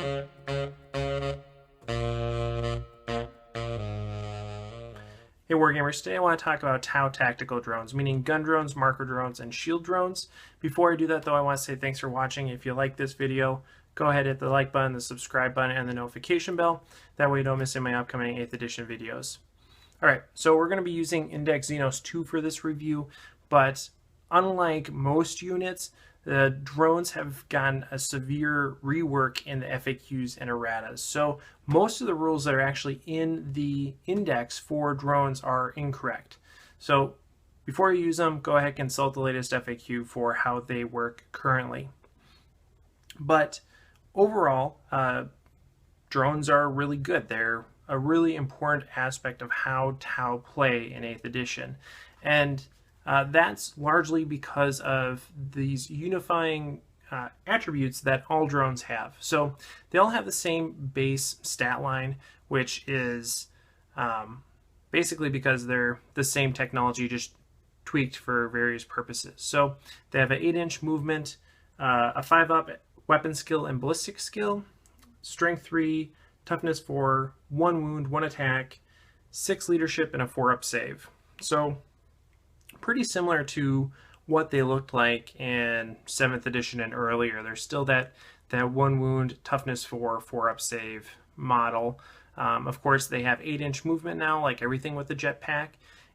Hey Wargamers, today I want to talk about Tau tactical drones, meaning gun drones, marker drones, and shield drones. Before I do that though, I want to say thanks for watching. If you like this video, go ahead and hit the like button, the subscribe button, and the notification bell. That way you don't miss any of my upcoming 8th edition videos. Alright, so we're going to be using Index Xenos 2 for this review, but unlike most units, the drones have gotten a severe rework in the FAQs and erratas. So most of the rules that are actually in the index for drones are incorrect. So before you use them, go ahead and consult the latest FAQ for how they work currently. But overall, drones are really good. They're a really important aspect of how Tau play in 8th edition. And that's largely because of these unifying attributes that all drones have. So they all have the same base stat line, which is basically because they're the same technology, just tweaked for various purposes. So they have an 8-inch movement, a 5-up weapon skill and ballistic skill, strength 3, toughness 4, 1 wound, 1 attack, 6 leadership, and a 4-up save. So pretty similar to what they looked like in 7th edition and earlier. There's still that 1 wound, toughness 4, 4-up save model. Of course, they have 8-inch movement now, like everything with the jetpack,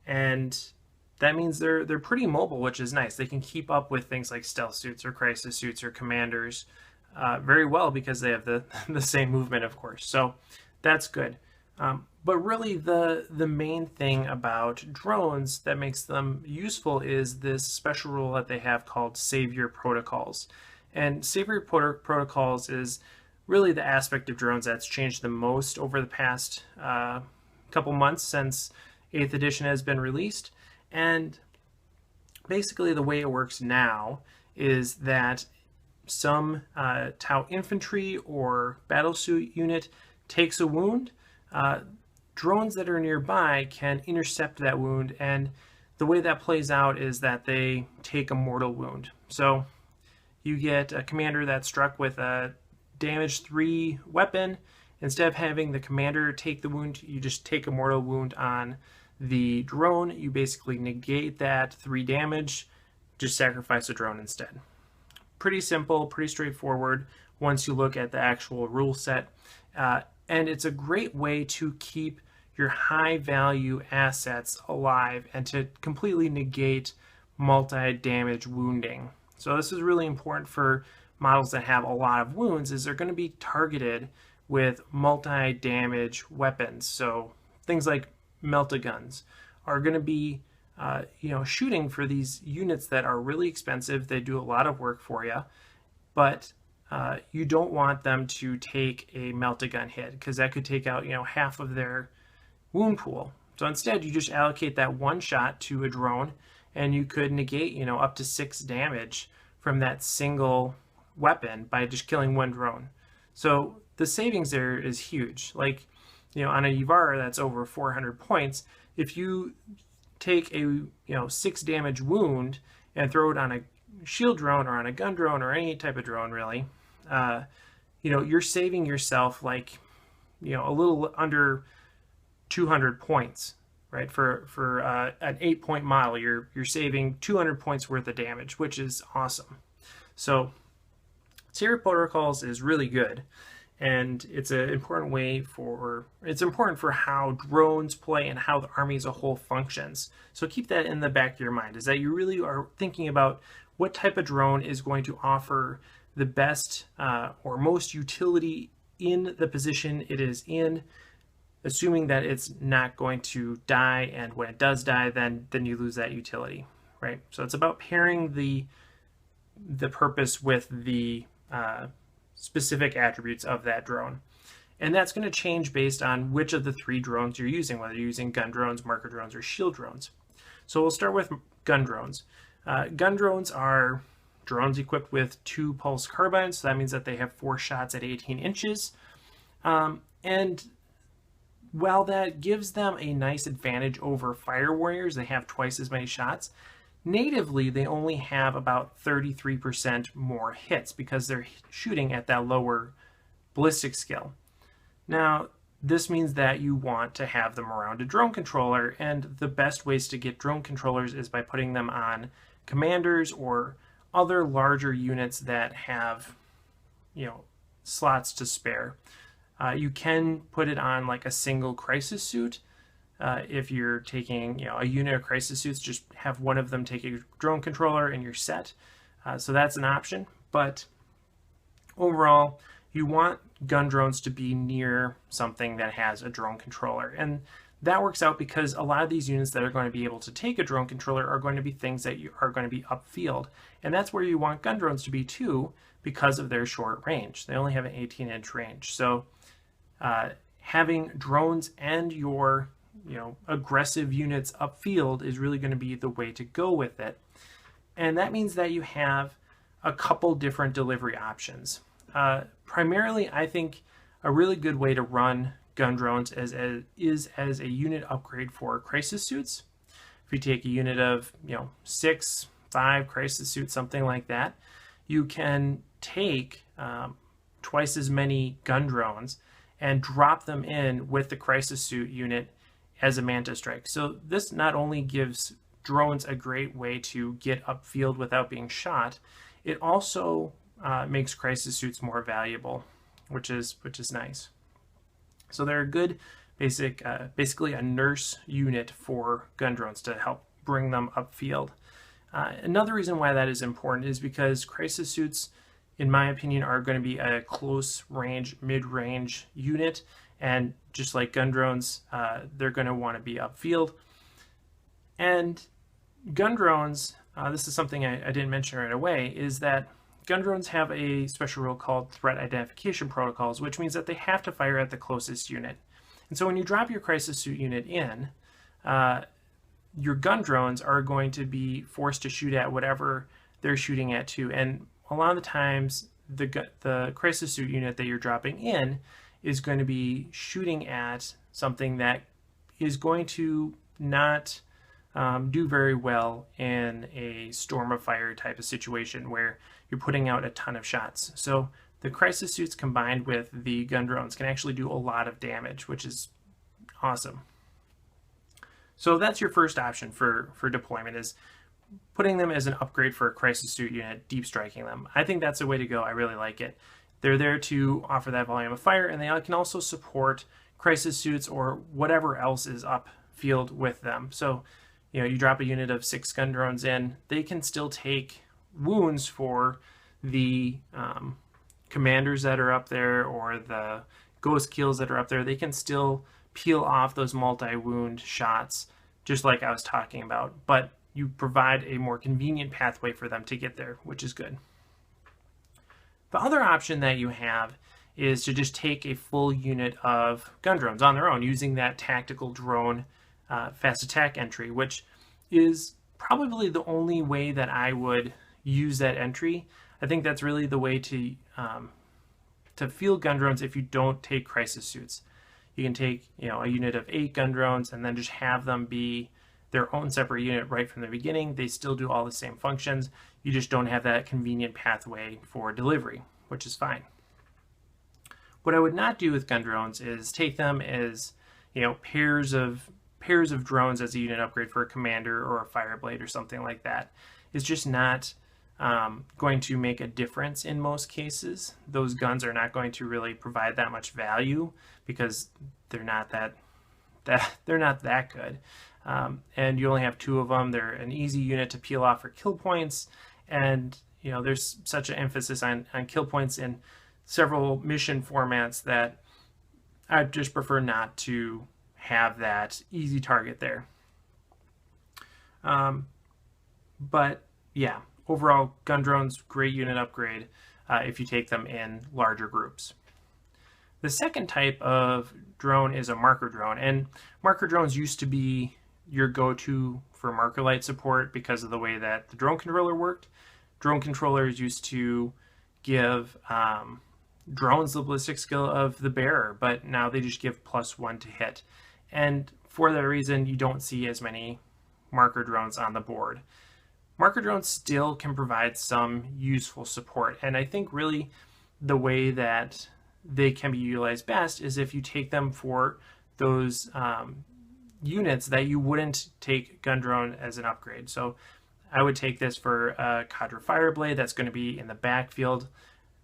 and that means they're pretty mobile, which is nice. They can keep up with things like stealth suits or crisis suits or commanders very well because they have the same movement, of course. So that's good. But really the main thing about drones that makes them useful is this special rule that they have called Savior Protocols. And Savior Protocols is really the aspect of drones that's changed the most over the past couple months since 8th edition has been released. And basically the way it works now is that some Tau infantry or battlesuit unit takes a wound, drones that are nearby can intercept that wound, and the way that plays out is that they take a mortal wound. So you get a commander that's struck with a damage 3 weapon. Instead of having the commander take the wound, you just take a mortal wound on the drone. You basically negate that 3 damage, just sacrifice a drone instead. Pretty simple, pretty straightforward once you look at the actual rule set. And it's a great way to keep your high value assets alive and to completely negate multi-damage wounding. So this is really important for models that have a lot of wounds, is they're going to be targeted with multi-damage weapons. So things like melta-guns are going to be shooting for these units that are really expensive. They do a lot of work for you, but you don't want them to take a melta-gun hit because that could take out half of their wound pool. So instead you just allocate that 1 shot to a drone and you could negate up to 6 damage from that single weapon by just killing 1 drone. So the savings there is huge. Like on a Yvara that's over 400 points, if you take a 6 damage wound and throw it on a shield drone or on a gun drone or any type of drone really, you're saving yourself like a little under 200 points, right? For an 8-point model, you're saving 200 points worth of damage, which is awesome. So Savior Protocols is really good, and it's an important for how drones play and how the army as a whole functions. So keep that in the back of your mind, is that you really are thinking about what type of drone is going to offer the best or most utility in the position it is in, assuming that it's not going to die, and when it does die, then you lose that utility, right? So it's about pairing the purpose with the specific attributes of that drone. And that's going to change based on which of the 3 drones you're using, whether you're using gun drones, marker drones, or shield drones. So we'll start with gun drones. Gun drones are drones equipped with 2 pulse carbines, so that means that they have 4 shots at 18 inches. And while that gives them a nice advantage over fire warriors, they have twice as many shots, natively they only have about 33% more hits because they're shooting at that lower ballistic skill. Now, this means that you want to have them around a drone controller, and the best ways to get drone controllers is by putting them on commanders or other larger units that have, slots to spare. You can put it on like a single crisis suit. If you're taking, a unit of crisis suits, just have one of them take a drone controller and you're set. So that's an option, but overall, you want gun drones to be near something that has a drone controller. And that works out because a lot of these units that are going to be able to take a drone controller are going to be things that are going to be upfield. And that's where you want gun drones to be too, because of their short range. They only have an 18-inch range. So having drones and your aggressive units upfield is really going to be the way to go with it. And that means that you have a couple different delivery options. Primarily, I think a really good way to run gun drones is as a unit upgrade for crisis suits. If you take a unit of 6, 5 crisis suits, something like that, you can take twice as many gun drones and drop them in with the crisis suit unit as a Manta Strike. So this not only gives drones a great way to get upfield without being shot, it also makes crisis suits more valuable, which is nice. So they're a good basically a nurse unit for gun drones to help bring them upfield. Another reason why that is important is because crisis suits, in my opinion, are going to be a close range, mid-range unit, and just like gun drones, they're going to want to be upfield. And gun drones, this is something I didn't mention right away, is that gun drones have a special rule called threat identification protocols, which means that they have to fire at the closest unit. And so when you drop your crisis suit unit in, your gun drones are going to be forced to shoot at whatever they're shooting at too. And a lot of the times, the crisis suit unit that you're dropping in is going to be shooting at something that is going to not do very well in a storm of fire type of situation where you're putting out a ton of shots. So the crisis suits combined with the gun drones can actually do a lot of damage, which is awesome. So that's your first option for deployment, is putting them as an upgrade for a crisis suit unit, deep striking them. I think that's the way to go. I really like it. They're there to offer that volume of fire, and they can also support crisis suits or whatever else is upfield with them. So, you drop a unit of 6 gun drones in, they can still take wounds for the commanders that are up there or the ghost kills that are up there. They can still peel off those multi-wound shots, just like I was talking about, but you provide a more convenient pathway for them to get there, which is good. The other option that you have is to just take a full unit of gun drones on their own using that tactical drone fast attack entry, which is probably the only way that I would use that entry. I think that's really the way to field gun drones if you don't take crisis suits. You can take a unit of 8 gun drones and then just have them be their own separate unit right from the beginning. They still do all the same functions. You just don't have that convenient pathway for delivery, which is fine. What I would not do with gun drones is take them as pairs of drones as a unit upgrade for a commander or a fireblade or something like that. It's just not going to make a difference in most cases. Those guns are not going to really provide that much value because they're not that good. And you only have 2 of them. They're an easy unit to peel off for kill points, and there's such an emphasis on kill points in several mission formats that I just prefer not to have that easy target there. But yeah, overall, gun drones, great unit upgrade if you take them in larger groups. The second type of drone is a marker drone, and marker drones used to be your go-to for marker light support because of the way that the drone controller worked. Drone controllers used to give drones the ballistic skill of the bearer, but now they just give +1 to hit. And for that reason, you don't see as many marker drones on the board. Marker drones still can provide some useful support, and I think really the way that they can be utilized best is if you take them for those units that you wouldn't take gun drone as an upgrade. So I would take this for a Cadre Fireblade that's going to be in the backfield.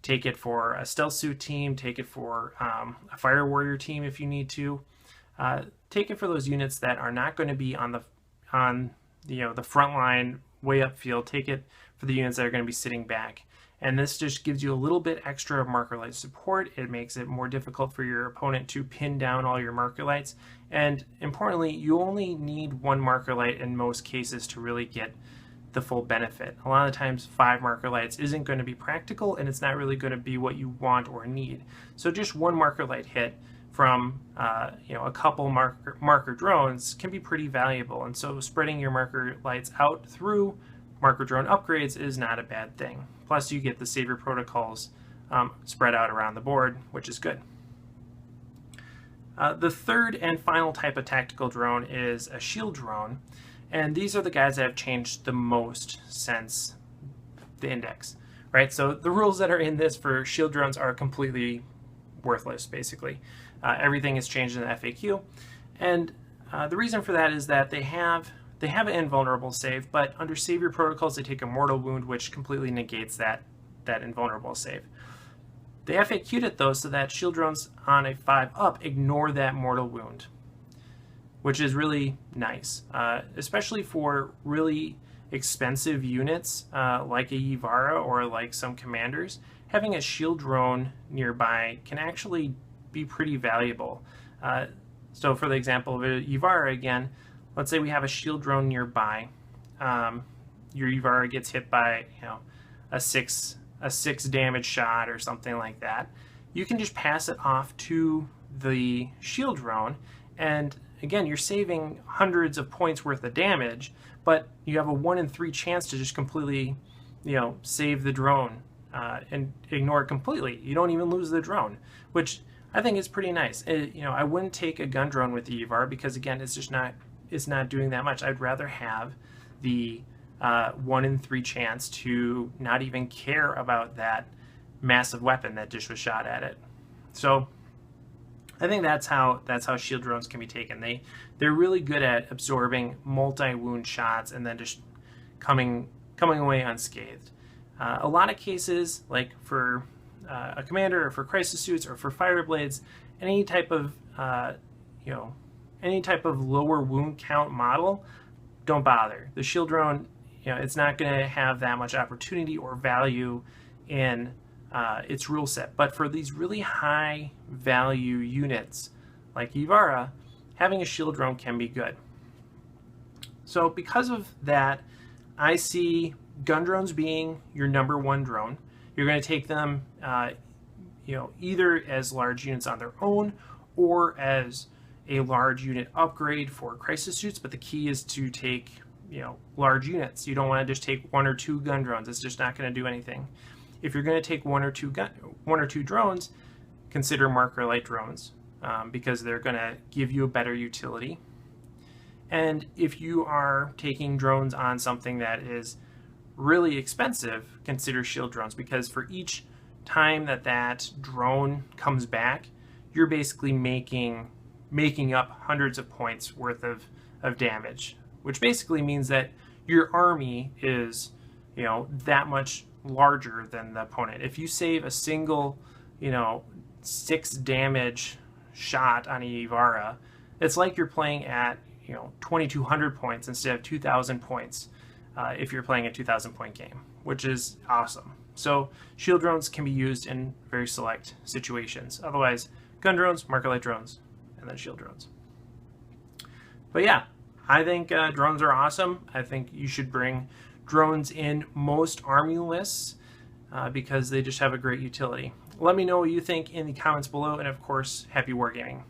Take it for a stealth suit team. Take it for a fire warrior team if you need to. Take it for those units that are not going to be on the front line way upfield. Take it for the units that are going to be sitting back. And this just gives you a little bit extra marker light support. It makes it more difficult for your opponent to pin down all your marker lights. And importantly, you only need one marker light in most cases to really get the full benefit. A lot of times 5 marker lights isn't going to be practical, and it's not really going to be what you want or need. So just one marker light hit from a couple marker drones can be pretty valuable. And so spreading your marker lights out through marker drone upgrades is not a bad thing. Plus you get the savior protocols spread out around the board, which is good. The third and final type of tactical drone is a shield drone. And these are the guys that have changed the most since the index, right? So the rules that are in this for shield drones are completely worthless, basically. Everything has changed in the FAQ. And the reason for that is that they have an invulnerable save, but under savior protocols, they take a mortal wound, which completely negates that invulnerable save. They FAQ'd it though, so that shield drones on a 5-up ignore that mortal wound, which is really nice, especially for really expensive units like a Yvara or like some commanders. Having a shield drone nearby can actually be pretty valuable. So for the example of a Yvara again, let's say we have a shield drone nearby. Your Yvara gets hit by a six damage shot or something like that. You can just pass it off to the shield drone, and again, you're saving hundreds of points worth of damage, but you have a 1 in 3 chance to just completely, save the drone and ignore it completely. You don't even lose the drone, which I think is pretty nice. I wouldn't take a gun drone with the EVAR because again, it's not doing that much. I'd rather have the 1 in 3 chance to not even care about that massive weapon that just was shot at it. So I think that's how shield drones can be taken. They're really good at absorbing multi-wound shots and then just coming away unscathed. A lot of cases, like for a commander or for crisis suits or for fire blades, any type of lower wound count model, don't bother. The shield drone, it's not going to have that much opportunity or value in its rule set. But for these really high value units like Yvara, having a shield drone can be good. So because of that, I see gun drones being your #1 drone. You're going to take them either as large units on their own or as a large unit upgrade for crisis suits, but the key is to take large units. You don't want to just take 1 or 2 gun drones. It's just not going to do anything. If you're going to take one or two drones, consider marker light drones because they're going to give you a better utility. And if you are taking drones on something that is really expensive, consider shield drones, because for each time that drone comes back, you're basically making up hundreds of points worth of damage, which basically means that your army is that much larger than the opponent. If you save a single 6 damage shot on a Yvara, it's like you're playing at 2,200 points instead of 2,000 points if you're playing a 2,000 point game, which is awesome. So shield drones can be used in very select situations. Otherwise, gun drones, marker light drones, and then shield drones. But yeah, I think drones are awesome. I think you should bring drones in most army lists because they just have a great utility. Let me know what you think in the comments below, and of course, happy wargaming.